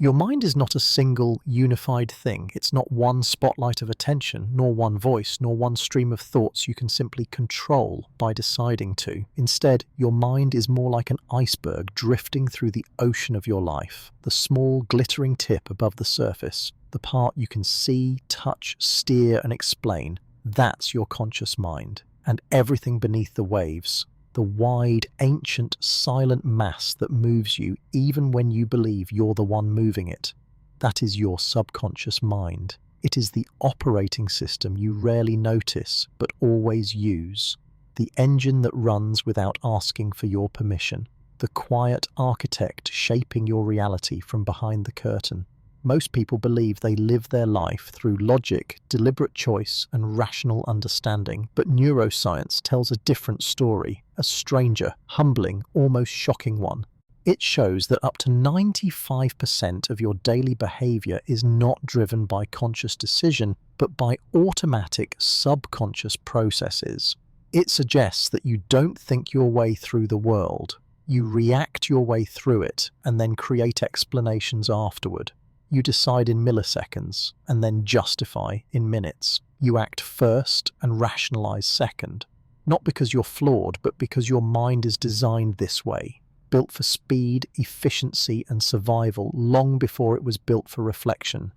Your mind is not a single, unified thing. It's not one spotlight of attention, nor one voice, nor one stream of thoughts you can simply control by deciding to. Instead, your mind is more like an iceberg drifting through the ocean of your life, the small, glittering tip above the surface, the part you can see, touch, steer, and explain. That's your conscious mind. And everything beneath the waves, the wide, ancient, silent mass that moves you even when you believe you're the one moving it. That is your subconscious mind. It is the operating system you rarely notice but always use. The engine that runs without asking for your permission. The quiet architect shaping your reality from behind the curtain. Most people believe they live their life through logic, deliberate choice, and rational understanding, but neuroscience tells a different story, a stranger, humbling, almost shocking one. It shows that up to 95% of your daily behavior is not driven by conscious decision, but by automatic subconscious processes. It suggests that you don't think your way through the world. You react your way through it and then create explanations afterward. You decide in milliseconds and then justify in minutes. You act first and rationalize second. Not because you're flawed, but because your mind is designed this way. Built for speed, efficiency, and survival long before it was built for reflection.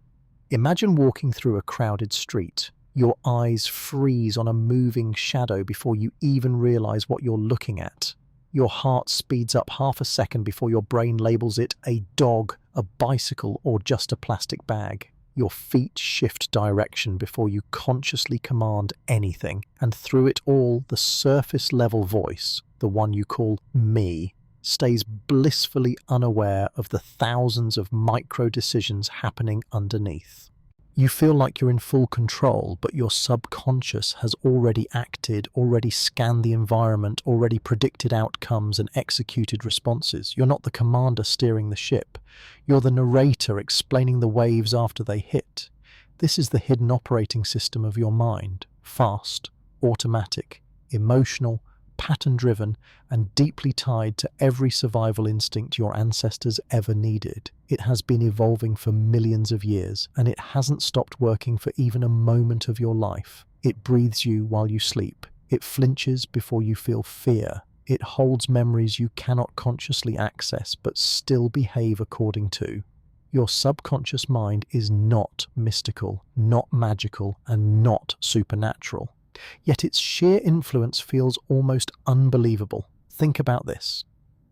Imagine walking through a crowded street. Your eyes freeze on a moving shadow before you even realize what you're looking at. Your heart speeds up half a second before your brain labels it a dog, a bicycle, or just a plastic bag. Your feet shift direction before you consciously command anything, and through it all, the surface-level voice, the one you call me, stays blissfully unaware of the thousands of micro-decisions happening underneath. You feel like you're in full control, but your subconscious has already acted, already scanned the environment, already predicted outcomes and executed responses. You're not the commander steering the ship. You're the narrator explaining the waves after they hit. This is the hidden operating system of your mind. Fast, automatic, emotional, pattern-driven, and deeply tied to every survival instinct your ancestors ever needed. It has been evolving for millions of years, and it hasn't stopped working for even a moment of your life. It breathes you while you sleep. It flinches before you feel fear. It holds memories you cannot consciously access but still behave according to. Your subconscious mind is not mystical, not magical, and not supernatural. Yet its sheer influence feels almost unbelievable. Think about this.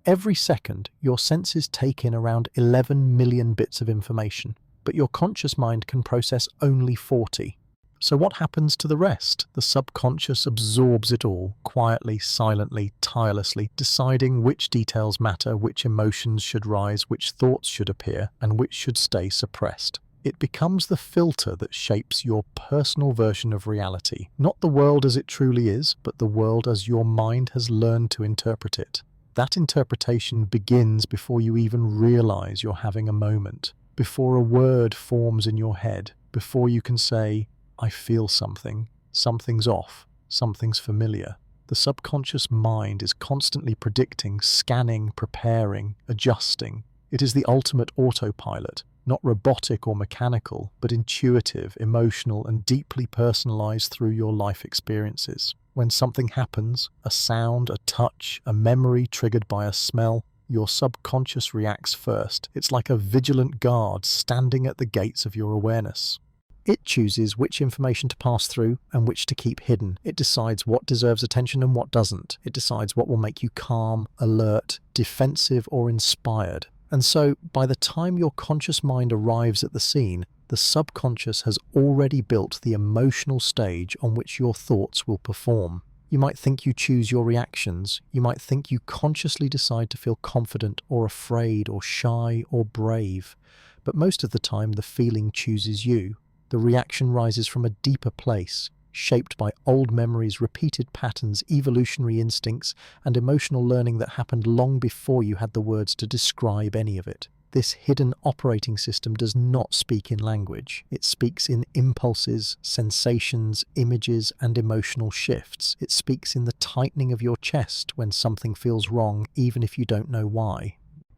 Every second, your senses take in around 11 million bits of information, but your conscious mind can process only 40. So what happens to the rest? The subconscious absorbs it all, quietly, silently, tirelessly, deciding which details matter, which emotions should rise, which thoughts should appear, and which should stay suppressed. It becomes the filter that shapes your personal version of reality. Not the world as it truly is, but the world as your mind has learned to interpret it. That interpretation begins before you even realize you're having a moment, before a word forms in your head, before you can say, I feel something, something's off, something's familiar. The subconscious mind is constantly predicting, scanning, preparing, adjusting. It is the ultimate autopilot. Not robotic or mechanical, but intuitive, emotional, and deeply personalized through your life experiences. When something happens, a sound, a touch, a memory triggered by a smell, your subconscious reacts first. It's like a vigilant guard standing at the gates of your awareness. It chooses which information to pass through and which to keep hidden. It decides what deserves attention and what doesn't. It decides what will make you calm, alert, defensive, or inspired. And so, by the time your conscious mind arrives at the scene, the subconscious has already built the emotional stage on which your thoughts will perform. You might think you choose your reactions. You might think you consciously decide to feel confident or afraid or shy or brave. But most of the time, the feeling chooses you. The reaction rises from a deeper place, shaped by old memories, repeated patterns, evolutionary instincts, and emotional learning that happened long before you had the words to describe any of it. This hidden operating system does not speak in language. It speaks in impulses, sensations, images, and emotional shifts. It speaks in the tightening of your chest when something feels wrong, even if you don't know why.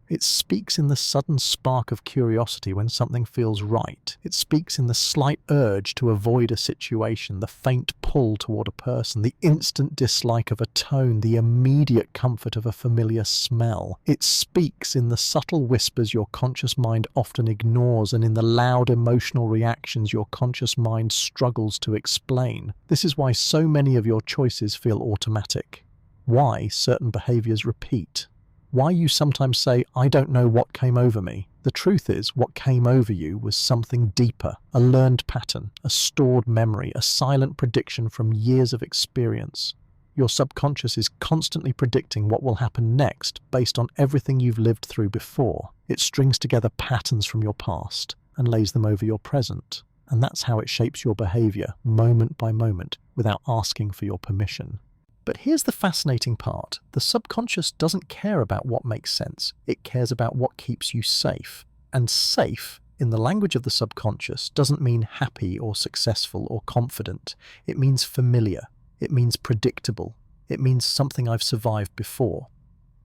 It speaks in the sudden spark of curiosity when something feels right. It speaks in the slight urge to avoid a situation, the faint pull toward a person, the instant dislike of a tone, the immediate comfort of a familiar smell. It speaks in the subtle whispers your conscious mind often ignores and in the loud emotional reactions your conscious mind struggles to explain. This is why so many of your choices feel automatic. Why certain behaviors repeat. Why you sometimes say, "I don't know what came over me." The truth is, what came over you was something deeper, a learned pattern, a stored memory, a silent prediction from years of experience. Your subconscious is constantly predicting what will happen next based on everything you've lived through before. It strings together patterns from your past and lays them over your present. And that's how it shapes your behavior, moment by moment, without asking for your permission. But here's the fascinating part. The subconscious doesn't care about what makes sense. It cares about what keeps you safe. And safe, in the language of the subconscious, doesn't mean happy or successful or confident. It means familiar. It means predictable. It means something I've survived before.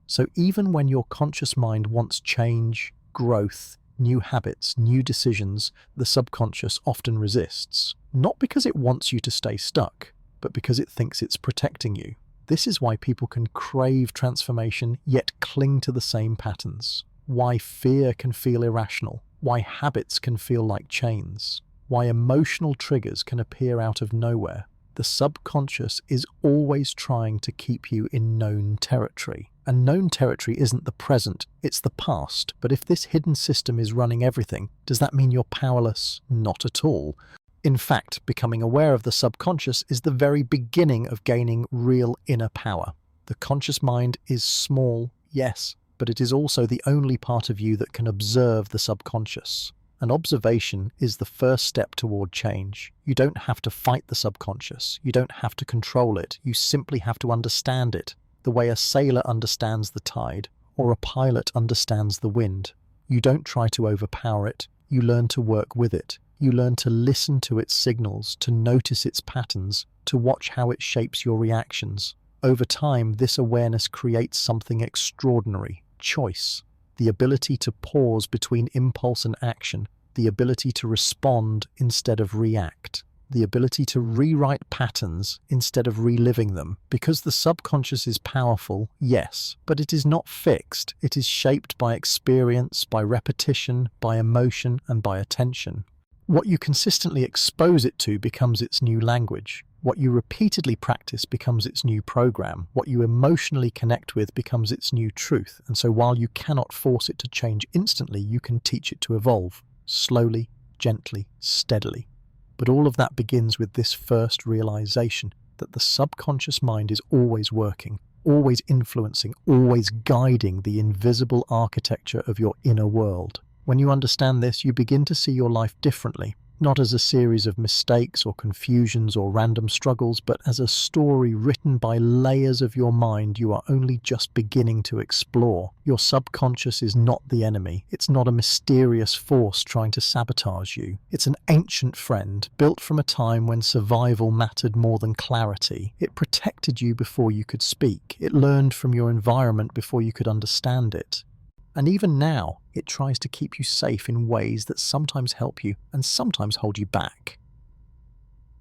So even when your conscious mind wants change, growth, new habits, new decisions, the subconscious often resists. Not because it wants you to stay stuck, but because it thinks it's protecting you. This is why people can crave transformation yet cling to the same patterns. Why fear can feel irrational. Why habits can feel like chains. Why emotional triggers can appear out of nowhere. The subconscious is always trying to keep you in known territory. And known territory isn't the present, it's the past. But if this hidden system is running everything, does that mean you're powerless? Not at all. In fact, becoming aware of the subconscious is the very beginning of gaining real inner power. The conscious mind is small, yes, but it is also the only part of you that can observe the subconscious. And observation is the first step toward change. You don't have to fight the subconscious. You don't have to control it. You simply have to understand it, the way a sailor understands the tide, or a pilot understands the wind. You don't try to overpower it. You learn to work with it. You learn to listen to its signals, to notice its patterns, to watch how it shapes your reactions. Over time, this awareness creates something extraordinary: choice. The ability to pause between impulse and action, the ability to respond instead of react, the ability to rewrite patterns instead of reliving them. Because the subconscious is powerful, yes, but it is not fixed. It is shaped by experience, by repetition, by emotion, and by attention. What you consistently expose it to becomes its new language. What you repeatedly practice becomes its new program. What you emotionally connect with becomes its new truth. And so while you cannot force it to change instantly, you can teach it to evolve, slowly, gently, steadily. But all of that begins with this first realization that the subconscious mind is always working, always influencing, always guiding the invisible architecture of your inner world. When you understand this, you begin to see your life differently, not as a series of mistakes or confusions or random struggles, but as a story written by layers of your mind you are only just beginning to explore. Your subconscious is not the enemy. It's not a mysterious force trying to sabotage you. It's an ancient friend, built from a time when survival mattered more than clarity. It protected you before you could speak. It learned from your environment before you could understand it. And even now, it tries to keep you safe in ways that sometimes help you and sometimes hold you back.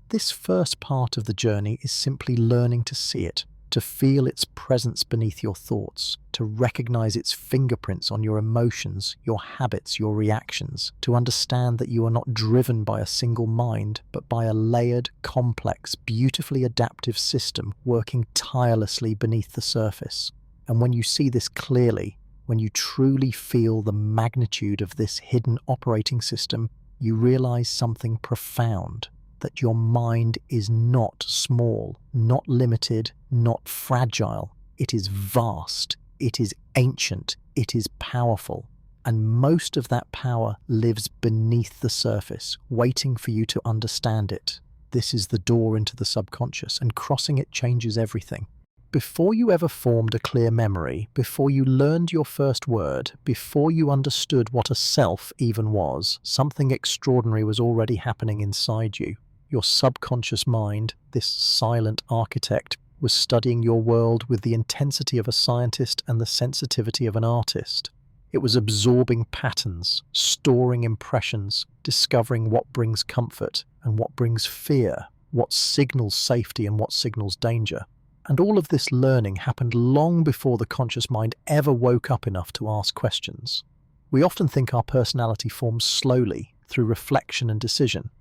This first part of the journey is simply learning to see it, to feel its presence beneath your thoughts, to recognize its fingerprints on your emotions, your habits, your reactions, to understand that you are not driven by a single mind, but by a layered, complex, beautifully adaptive system working tirelessly beneath the surface. And when you see this clearly, when you truly feel the magnitude of this hidden operating system, you realize something profound, that your mind is not small, not limited, not fragile. It is vast, it is ancient, it is powerful. And most of that power lives beneath the surface, waiting for you to understand it. This is the door into the subconscious, and crossing it changes everything. Before you ever formed a clear memory, before you learned your first word, before you understood what a self even was, something extraordinary was already happening inside you. Your subconscious mind, this silent architect, was studying your world with the intensity of a scientist and the sensitivity of an artist. It was absorbing patterns, storing impressions, discovering what brings comfort and what brings fear, what signals safety and what signals danger. And all of this learning happened long before the conscious mind ever woke up enough to ask questions. We often think our personality forms slowly through reflection and decision,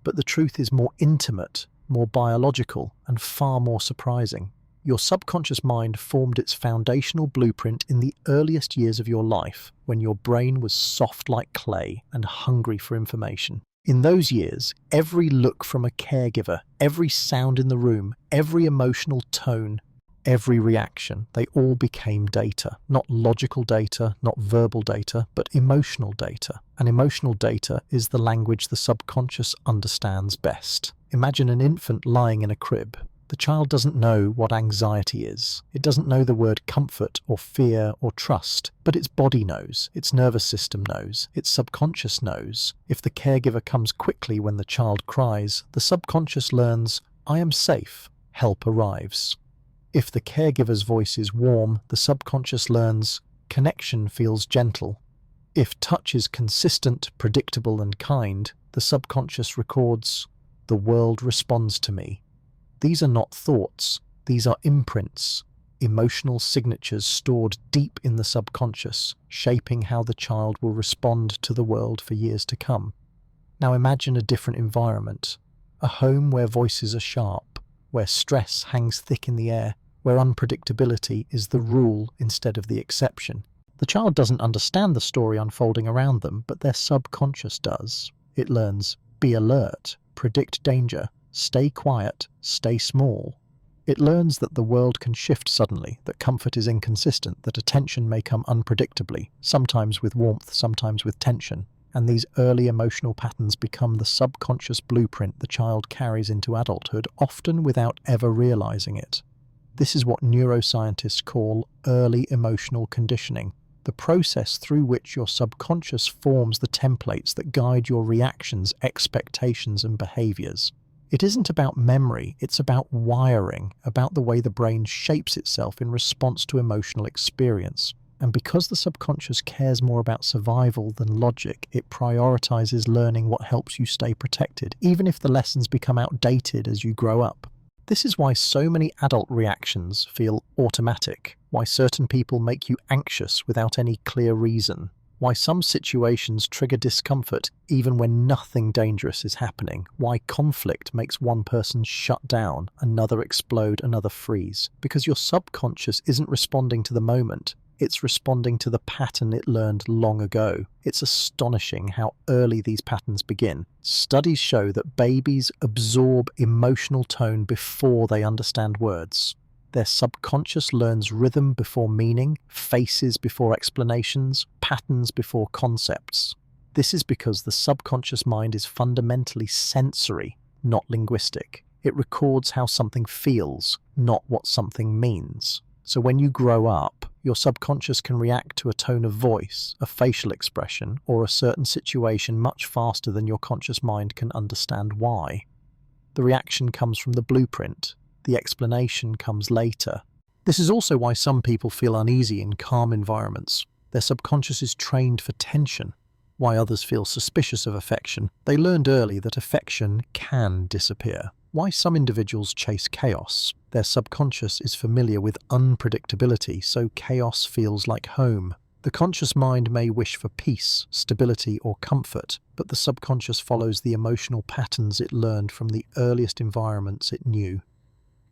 but the truth is more intimate, more biological, and far more surprising. Your subconscious mind formed its foundational blueprint in the earliest years of your life, when your brain was soft like clay and hungry for information. In those years, every look from a caregiver, every sound in the room, every emotional tone, every reaction, they all became data. Not logical data, not verbal data, but emotional data. And emotional data is the language the subconscious understands best. Imagine an infant lying in a crib. The child doesn't know what anxiety is. It doesn't know the word comfort or fear or trust, but its body knows, its nervous system knows, its subconscious knows. If the caregiver comes quickly when the child cries, the subconscious learns, I am safe, help arrives. If the caregiver's voice is warm, the subconscious learns, connection feels gentle. If touch is consistent, predictable and kind, the subconscious records, the world responds to me. These are not thoughts, these are imprints, emotional signatures stored deep in the subconscious, shaping how the child will respond to the world for years to come. Now imagine a different environment, a home where voices are sharp, where stress hangs thick in the air, where unpredictability is the rule instead of the exception. The child doesn't understand the story unfolding around them, but their subconscious does. It learns, be alert, predict danger, stay quiet, stay small. It learns that the world can shift suddenly, that comfort is inconsistent, that attention may come unpredictably, sometimes with warmth, sometimes with tension. And these early emotional patterns become the subconscious blueprint the child carries into adulthood, often without ever realizing it. This is what neuroscientists call early emotional conditioning, the process through which your subconscious forms the templates that guide your reactions, expectations, and behaviors. It isn't about memory, it's about wiring, about the way the brain shapes itself in response to emotional experience. And because the subconscious cares more about survival than logic, it prioritizes learning what helps you stay protected, even if the lessons become outdated as you grow up. This is why so many adult reactions feel automatic, why certain people make you anxious without any clear reason, why some situations trigger discomfort even when nothing dangerous is happening, why conflict makes one person shut down, another explode, another freeze. Because your subconscious isn't responding to the moment, it's responding to the pattern it learned long ago. It's astonishing how early these patterns begin. Studies show that babies absorb emotional tone before they understand words. Their subconscious learns rhythm before meaning, faces before explanations, patterns before concepts. This is because the subconscious mind is fundamentally sensory, not linguistic. It records how something feels, not what something means. So when you grow up, your subconscious can react to a tone of voice, a facial expression, or a certain situation much faster than your conscious mind can understand why. The reaction comes from the blueprint. The explanation comes later. This is also why some people feel uneasy in calm environments. Their subconscious is trained for tension. Why others feel suspicious of affection. They learned early that affection can disappear. Why some individuals chase chaos. Their subconscious is familiar with unpredictability, so chaos feels like home. The conscious mind may wish for peace, stability, or comfort, but the subconscious follows the emotional patterns it learned from the earliest environments it knew.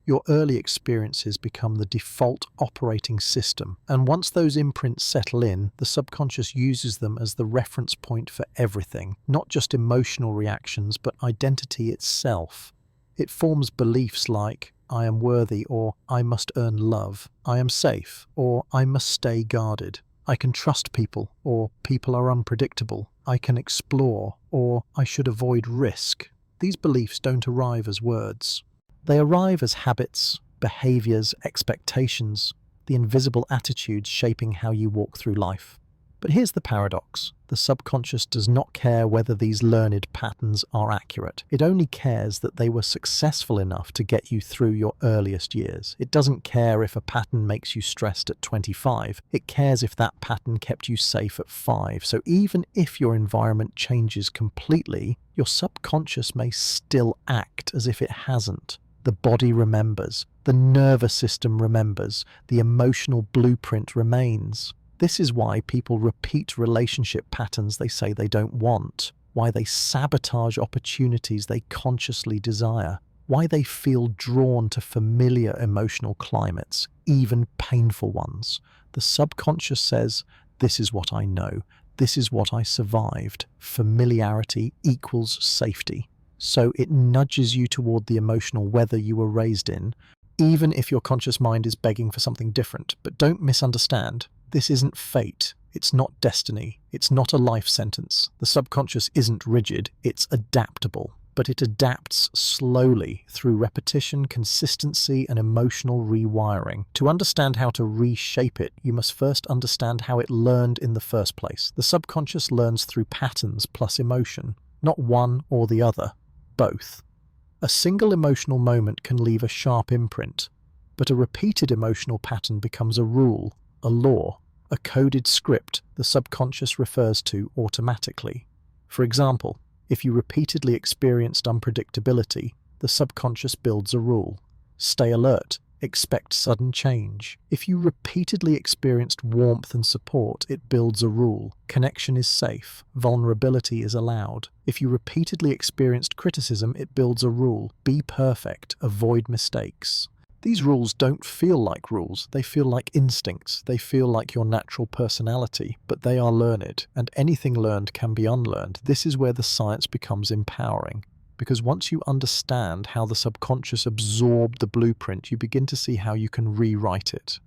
Your early experiences become the default operating system, and once those imprints settle in, the subconscious uses them as the reference point for everything, not just emotional reactions, but identity itself. It forms beliefs like, I am worthy, or I must earn love, I am safe, or I must stay guarded, I can trust people, or people are unpredictable, I can explore, or I should avoid risk. These beliefs don't arrive as words. They arrive as habits, behaviors, expectations, the invisible attitudes shaping how you walk through life. But here's the paradox. The subconscious does not care whether these learned patterns are accurate. It only cares that they were successful enough to get you through your earliest years. It doesn't care if a pattern makes you stressed at 25. It cares if that pattern kept you safe at 5. So even if your environment changes completely, your subconscious may still act as if it hasn't. The body remembers. The nervous system remembers. The emotional blueprint remains. This is why people repeat relationship patterns they say they don't want, why they sabotage opportunities they consciously desire, why they feel drawn to familiar emotional climates, even painful ones. The subconscious says, "This is what I know. This is what I survived. Familiarity equals safety." So it nudges you toward the emotional weather you were raised in, even if your conscious mind is begging for something different. But don't misunderstand. This isn't fate. It's not destiny. It's not a life sentence. The subconscious isn't rigid. It's adaptable. But it adapts slowly through repetition, consistency, and emotional rewiring. To understand how to reshape it, you must first understand how it learned in the first place. The subconscious learns through patterns plus emotion, not one or the other, both. A single emotional moment can leave a sharp imprint, but a repeated emotional pattern becomes a rule, a law, a coded script the subconscious refers to automatically. For example, if you repeatedly experienced unpredictability, the subconscious builds a rule. Stay alert. Expect sudden change. If you repeatedly experienced warmth and support, it builds a rule. Connection is safe. Vulnerability is allowed. If you repeatedly experienced criticism, it builds a rule. Be perfect. Avoid mistakes. These rules don't feel like rules. They feel like instincts. They feel like your natural personality, but they are learned, and anything learned can be unlearned. This is where the science becomes empowering. Because once you understand how the subconscious absorbed the blueprint, you begin to see how you can rewrite it.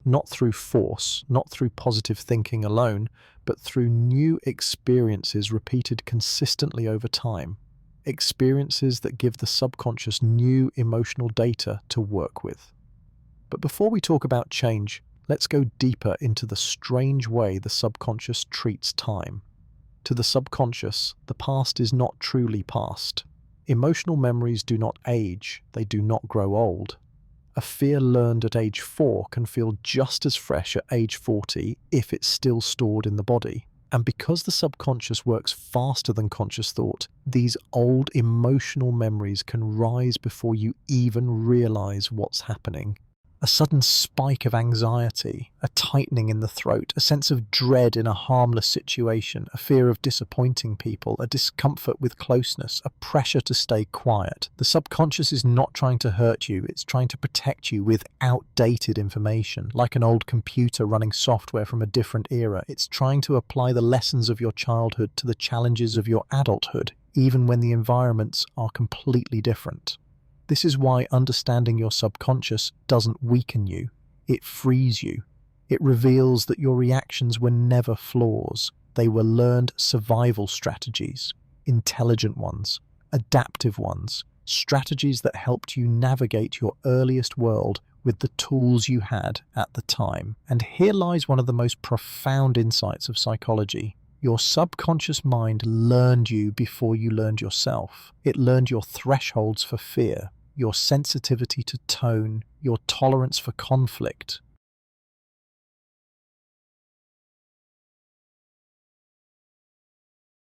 Not through force, not through positive thinking alone, but through new experiences repeated consistently over time. Experiences that give the subconscious new emotional data to work with. But before we talk about change, let's go deeper into the strange way the subconscious treats time. To the subconscious, the past is not truly past. Emotional memories do not age, they do not grow old. A fear learned at age 4 can feel just as fresh at age 40 if it's still stored in the body. And because the subconscious works faster than conscious thought, these old emotional memories can rise before you even realize what's happening. A sudden spike of anxiety, a tightening in the throat, a sense of dread in a harmless situation, a fear of disappointing people, a discomfort with closeness, a pressure to stay quiet. The subconscious is not trying to hurt you, it's trying to protect you with outdated information. Like an old computer running software from a different era, it's trying to apply the lessons of your childhood to the challenges of your adulthood, even when the environments are completely different. This is why understanding your subconscious doesn't weaken you, it frees you. It reveals that your reactions were never flaws, they were learned survival strategies, intelligent ones, adaptive ones, strategies that helped you navigate your earliest world with the tools you had at the time. And here lies one of the most profound insights of psychology. Your subconscious mind learned you before you learned yourself. It learned your thresholds for fear, your sensitivity to tone, your tolerance for conflict,